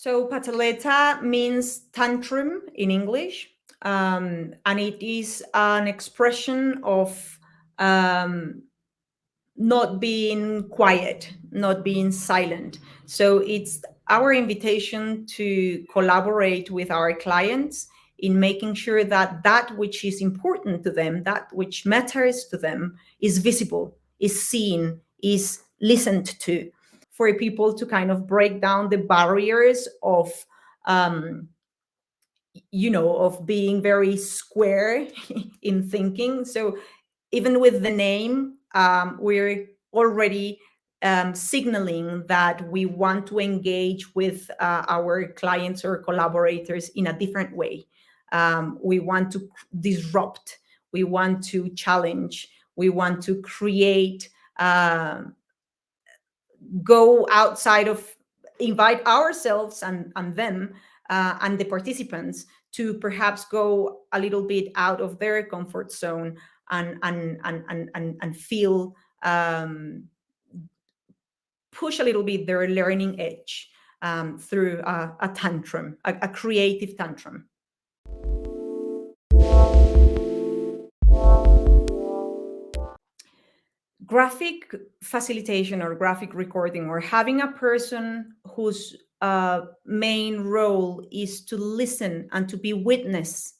So PATALETA means tantrum in English, and it is an expression of not being quiet, not being silent. So it's our invitation to collaborate with our clients in making sure that that which is important to them, that which matters to them, is visible, is seen, is listened to, for people to kind of break down the barriers of um, of being very square in thinking. So even with the name, we're already signaling that we want to engage with our clients or collaborators in a different way. We want to disrupt, we want to challenge, we want to create, go outside of, invite ourselves and them and the participants to perhaps go a little bit out of their comfort zone and feel, push a little bit their learning edge through a tantrum, a creative tantrum. Graphic facilitation or graphic recording, or having a person whose main role is to listen and to be witness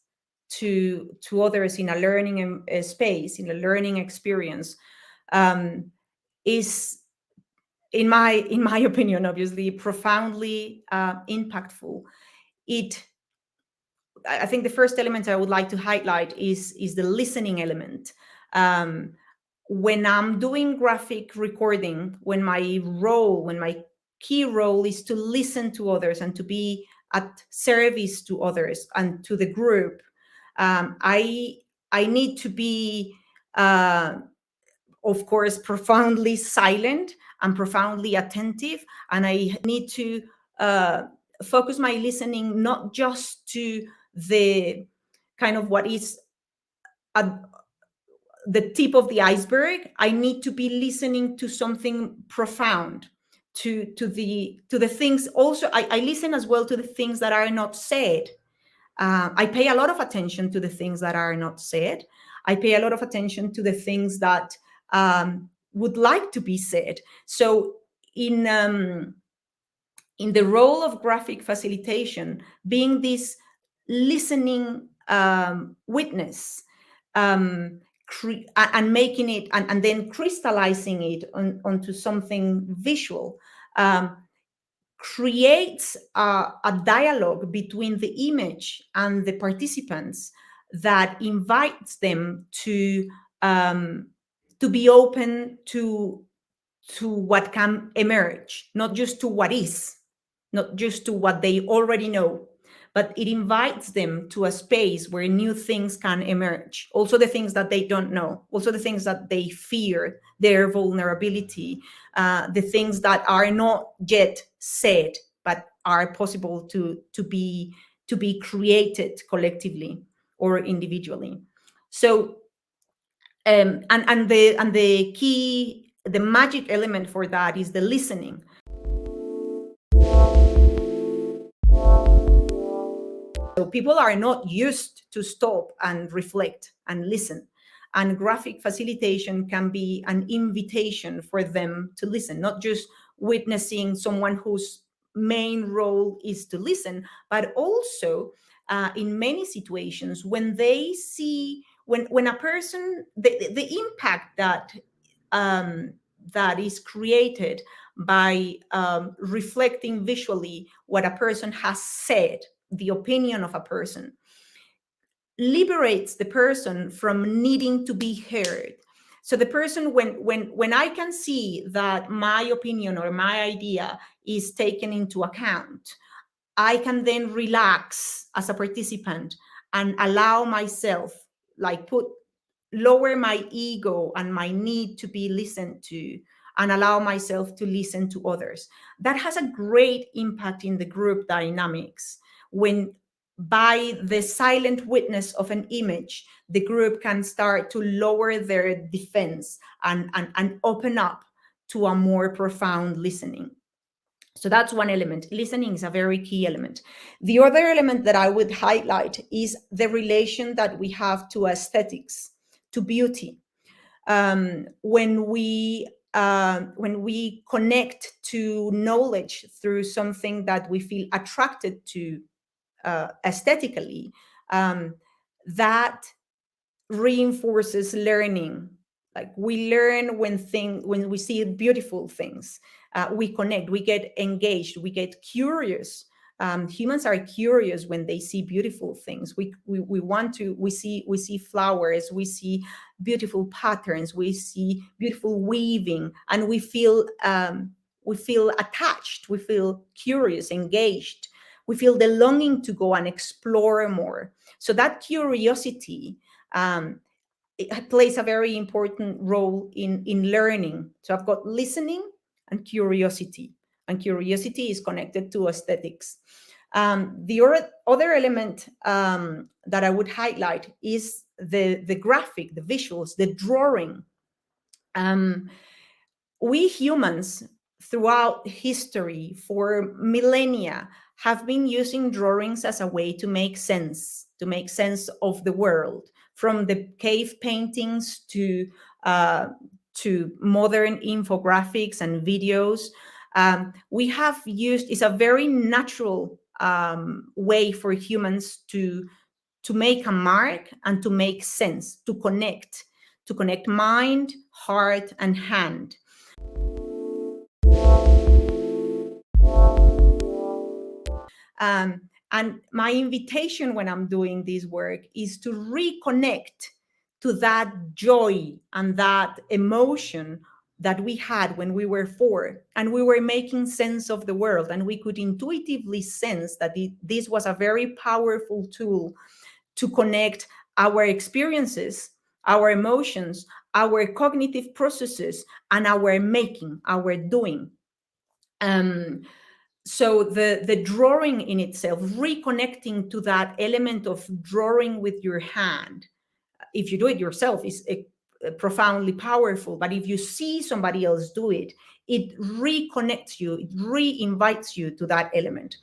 to others in a learning space, in a learning experience, is, in my opinion, obviously profoundly impactful. I think the first element I would like to highlight is the listening element. When I'm doing graphic recording, when my key role is to listen to others and to be at service to others and to the group, I need to be, of course, profoundly silent and profoundly attentive, and I need to focus my listening not just to the kind of what is at the tip of the iceberg. I need to be listening to something profound, to the things. Also, I listen as well to the things that are not said. I pay a lot of attention to the things that are not said. I pay a lot of attention to the things that would like to be said. So in the role of graphic facilitation, being this listening witness, and making it, and then crystallizing it onto something visual, creates a dialogue between the image and the participants that invites them to be open to what can emerge, not just to what is, not just to what they already know, but it invites them to a space where new things can emerge. Also the things that they don't know, also the things that they fear, their vulnerability, the things that are not yet said, but are possible to be created collectively or individually. So and the key, the magic element for that is the listening. So people are not used to stop and reflect and listen. And graphic facilitation can be an invitation for them to listen, not just witnessing someone whose main role is to listen, but also in many situations when they see, when a person, the impact that that is created by reflecting visually what a person has said, the opinion of a person, liberates the person from needing to be heard. So the person, when I can see that my opinion or my idea is taken into account, I can then relax as a participant and allow myself, like lower my ego and my need to be listened to, and allow myself to listen to others. That has a great impact in the group dynamics. When by the silent witness of an image, the group can start to lower their defense and open up to a more profound listening. So that's one element. Listening is a very key element. The other element that I would highlight is the relation that we have to aesthetics, to beauty. When we connect to knowledge through something that we feel attracted to aesthetically, that reinforces learning. Like we learn when we see beautiful things. We connect, we get engaged, we get curious. Humans are curious when they see beautiful things. We want to, we see flowers, we see beautiful patterns, we see beautiful weaving, and we feel attached, we feel curious, engaged, we feel the longing to go and explore more. So that curiosity, it plays a very important role in learning. So I've got listening and curiosity is connected to aesthetics. The other element that I would highlight is the graphic, the visuals, the drawing. We humans throughout history for millennia have been using drawings as a way to make sense of the world, from the cave paintings to modern infographics and videos. We have used, it's a very natural way for humans to make a mark and to make sense, to connect mind, heart, and hand. And my invitation when I'm doing this work is to reconnect to that joy and that emotion that we had when we were 4 and we were making sense of the world, and we could intuitively sense that this was a very powerful tool to connect our experiences, our emotions, our cognitive processes, and our making, our doing. So the drawing in itself, reconnecting to that element of drawing with your hand, if you do it yourself, is profoundly powerful. But if you see somebody else do it, it reconnects you, it re-invites you to that element.